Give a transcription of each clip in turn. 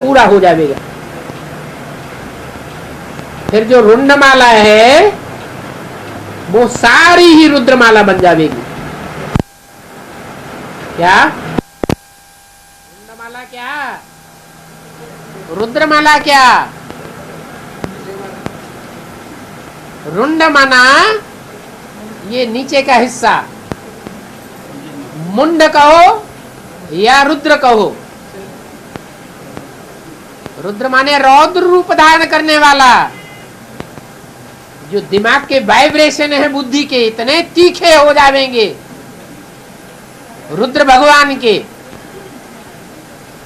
पूरा हो जाएगा। फिर जो रुंडमाला है वो सारी ही रुद्रमाला बन जाएगी। क्या रुंडमाला, क्या रुद्रमाला, क्या रुंडमाला ये नीचे का हिस्सा, मुंड कहो या रुद्र कहो। रुद्र माने रौद्र रूप धारण करने वाला। जो दिमाग के वाइब्रेशन है बुद्धि के इतने तीखे हो जाएंगे, रुद्र भगवान के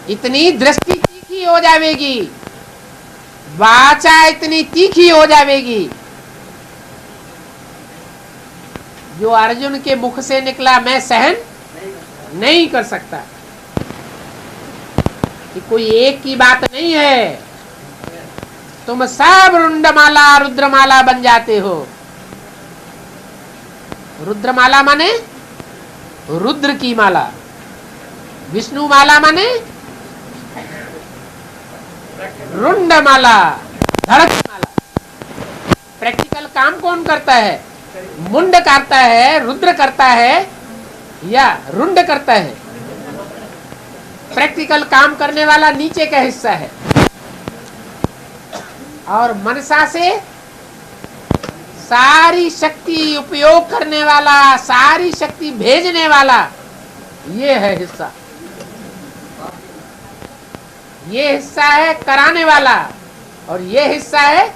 इतनी दृष्टि तीखी हो जाएगी, वाचा इतनी तीखी हो जाएगी, जो अर्जुन के मुख से निकला मैं सहन नहीं कर सकता। कि कोई एक की बात नहीं है, तुम सब रुंडमाला रुद्रमाला बन जाते हो। रुद्रमाला माने रुद्र की माला, विष्णु माला माने रुंडमाला, धड़क माला। प्रैक्टिकल काम कौन करता है? मुंड करता है, रुद्र करता है या रुंड करता है? प्रैक्टिकल काम करने वाला नीचे का हिस्सा है, और मनसा से सारी शक्ति उपयोग करने वाला, सारी शक्ति भेजने वाला ये है हिस्सा। ये हिस्सा है कराने वाला और ये हिस्सा है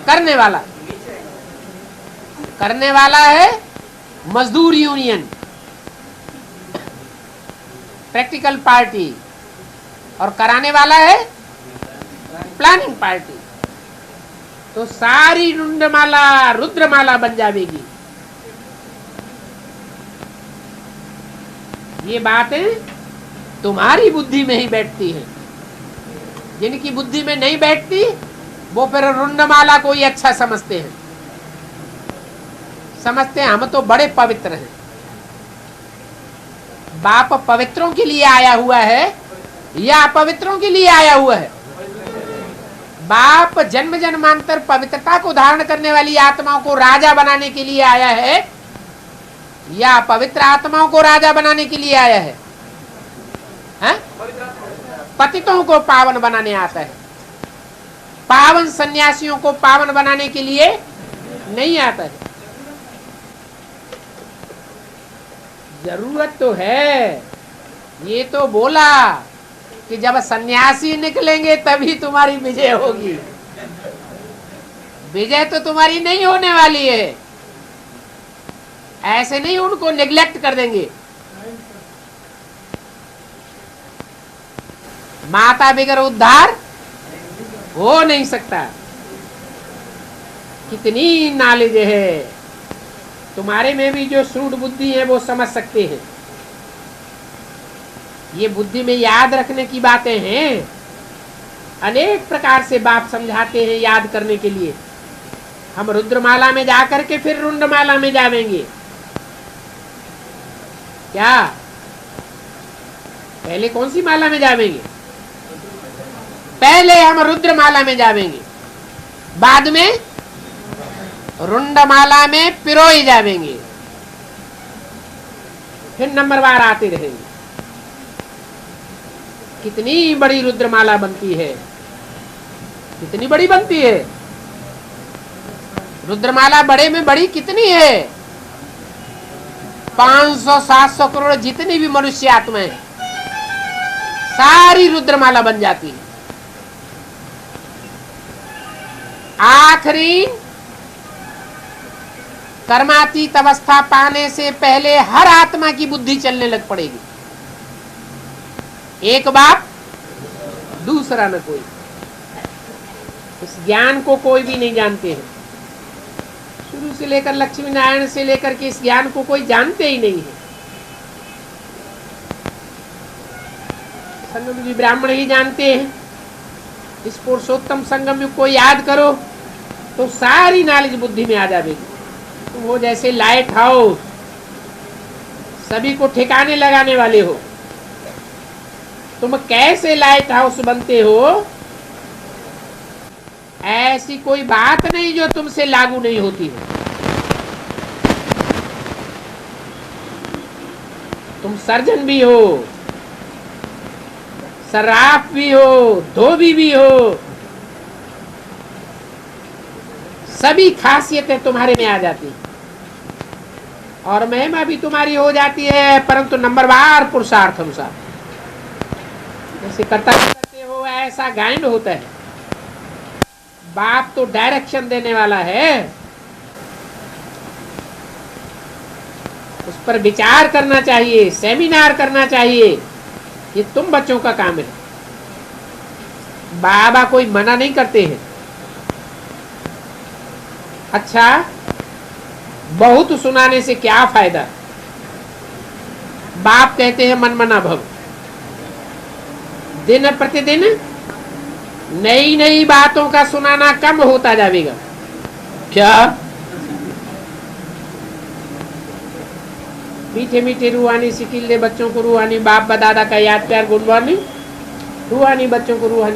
करने वाला। करने वाला है मजदूर यूनियन, प्रैक्टिकल पार्टी, और कराने वाला है प्लानिंग पार्टी। तो सारी रुंडमाला रुद्रमाला बन जाएगी। ये बातें तुम्हारी बुद्धि में ही बैठती हैं। जिनकी बुद्धि में नहीं बैठती वो फिर रुंडमाला को ही अच्छा समझते हैं। समझते हैं हम तो बड़े पवित्र हैं। बाप पवित्रों के लिए आया हुआ है या अपवित्रों के लिए आया हुआ है? बाप जन्म जन्मांतर पवित्रता को धारण करने वाली आत्माओं को राजा बनाने के लिए आया है या पवित्र आत्माओं को राजा बनाने के लिए आया है? पतितों को पावन बनाने आता है। पावन सन्यासियों को पावन बनाने के लिए नहीं आता है। जरूरत तो है। ये तो बोला कि जब सन्यासी निकलेंगे तभी तुम्हारी विजय होगी। विजय तो तुम्हारी नहीं होने वाली है। ऐसे नहीं उनको निगलेक्ट कर देंगे। माता बगैर उद्धार हो नहीं सकता। कितनी नॉलेज है तुम्हारे में भी। जो श्रूड बुद्धि है वो समझ सकते हैं। ये बुद्धि में याद रखने की बातें हैं। अनेक प्रकार से बाप समझाते हैं याद करने के लिए। हम रुद्रमाला में जाकर के फिर रुंडमाला में जाएंगे क्या? पहले कौन सी माला में जाएंगे? पहले हम रुद्रमाला में जाएंगे, बाद में रुंडमाला में पिरोई जाएंगे, फिर नंबरवार आते रहेंगे। कितनी बड़ी रुद्रमाला बनती है, कितनी बड़ी बनती है रुद्रमाला। बड़े में बड़ी कितनी है? 500-700 करोड़ जितनी भी मनुष्य आत्माएं सारी रुद्रमाला बन जाती है। आखिरी कर्मातीत अवस्था पाने से पहले हर आत्मा की बुद्धि चलने लग पड़ेगी। एक बाप दूसरा न कोई। इस ज्ञान को कोई भी नहीं जानते हैं। शुरू से लेकर लक्ष्मी नारायण से लेकर के इस ज्ञान को कोई जानते ही नहीं है। संगम जी ब्राह्मण ही जानते हैं। इस पुरुषोत्तम संगम युग को याद करो तो सारी नॉलेज बुद्धि में आ जाएगी। तो वो जैसे लाइट हाउस सभी को ठिकाने लगाने वाले हो। तुम कैसे लाइट हाउस बनते हो, ऐसी कोई बात नहीं जो तुमसे लागू नहीं होती है। तुम सर्जन भी हो, सर्राफ भी हो, धोबी भी हो, सभी खासियतें तुम्हारे में आ जाती हैं और महिमा भी तुम्हारी हो जाती है, परंतु नंबरवार पुरुषार्थ अनुसार। जैसे कर्तव्य करते हो ऐसा गाइड होता है। बाप तो डायरेक्शन देने वाला है, उस पर विचार करना चाहिए, सेमिनार करना चाहिए, ये तुम बच्चों का काम है। बाबा कोई मना नहीं करते हैं। अच्छा, बहुत सुनाने से क्या फायदा। बाप कहते हैं मन मना भव। दिन प्रतिदिन नई नई बातों का सुनाना कम होता जाएगा। क्या मीठे मीठे रूहानी सिकिल दे बच्चों को, रूहानी बाप दादा का याद प्यार गुणवानी, रूहानी बच्चों को रूहानी